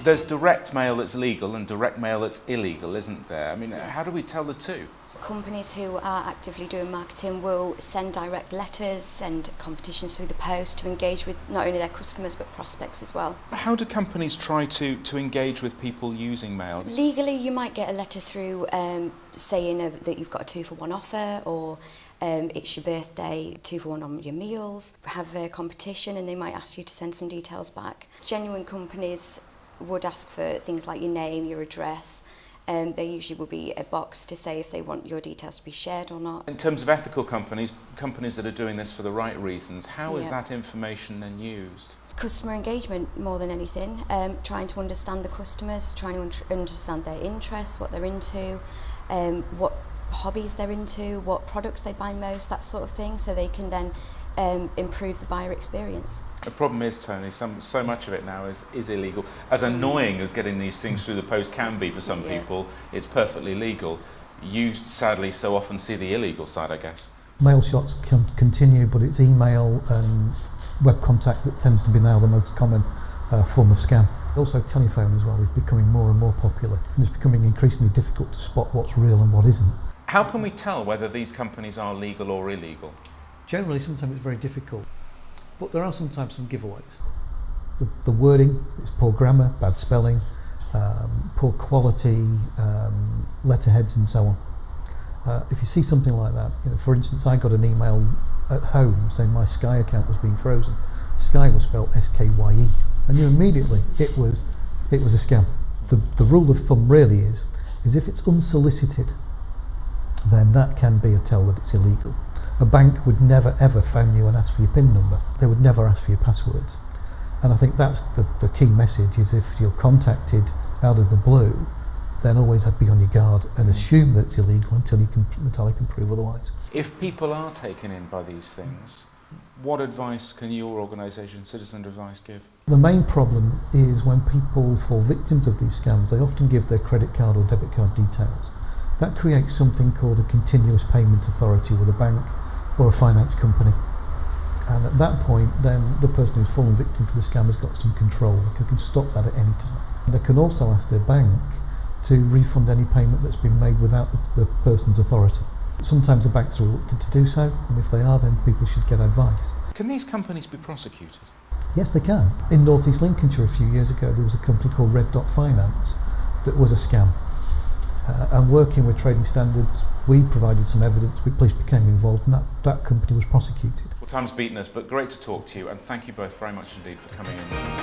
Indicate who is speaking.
Speaker 1: There's direct mail that's legal and direct mail that's illegal, isn't there? I mean,
Speaker 2: Yes.
Speaker 1: How do we tell the two?
Speaker 2: Companies who are actively doing marketing will send direct letters, send competitions through the post to engage with not only their customers but prospects as well.
Speaker 1: How do companies try to engage with people using mail?
Speaker 2: Legally, you might get a letter through saying that you've got a 2-for-1 offer, or it's your birthday, 2-for-1 on your meals. Have a competition and they might ask you to send some details back. Genuine companies would ask for things like your name, your address. There usually will be a box to say if they want your details to be shared or not.
Speaker 1: In terms of ethical companies that are doing this for the right reasons, how is
Speaker 2: Yeah.
Speaker 1: that information then used?
Speaker 2: Customer engagement more than anything, trying to understand the customers, trying to understand their interests, what they're into, what hobbies they're into, what products they buy most, that sort of thing, so they can then improve the buyer experience.
Speaker 1: The problem is, Tony, so much of it now is illegal. As annoying as getting these things through the post can be for some
Speaker 2: Yeah.
Speaker 1: people, it's perfectly legal. You sadly so often see the illegal side, I guess.
Speaker 3: Mail shots can continue, but it's email and web contact that tends to be now the most common form of scam. Also telephone as well is becoming more and more popular, and it's becoming increasingly difficult to spot what's real and what isn't.
Speaker 1: How can we tell whether these companies are legal or illegal?
Speaker 3: Generally, sometimes it's very difficult, but there are sometimes some giveaways. The wording is poor grammar, bad spelling, poor quality, letterheads and so on. If you see something like that, for instance, I got an email at home saying my Sky account was being frozen. Sky was spelled S-K-Y-E, and immediately it was a scam. The rule of thumb really is if it's unsolicited, then that can be a tell that it's illegal. A bank would never ever phone you and ask for your PIN number. They would never ask for your passwords. And I think that's the key message, is if you're contacted out of the blue, then always be on your guard and assume that it's illegal until I can prove otherwise.
Speaker 1: If people are taken in by these things, what advice can your organisation, Citizen Advice, give?
Speaker 3: The main problem is when people fall victims of these scams, they often give their credit card or debit card details. That creates something called a continuous payment authority with a bank or a finance company. And at that point, then the person who's fallen victim for the scam has got some control. They can stop that at any time. They can also ask their bank to refund any payment that's been made without the person's authority. Sometimes the banks are reluctant to do so, and if they are, then people should get advice.
Speaker 1: Can these companies be prosecuted?
Speaker 3: Yes, they can. In North East Lincolnshire a few years ago, there was a company called Red Dot Finance that was a scam. And working with trading standards, we provided some evidence, the police became involved, and that company was prosecuted.
Speaker 1: Well, time's beaten us, but great to talk to you, and thank you both very much indeed for coming in.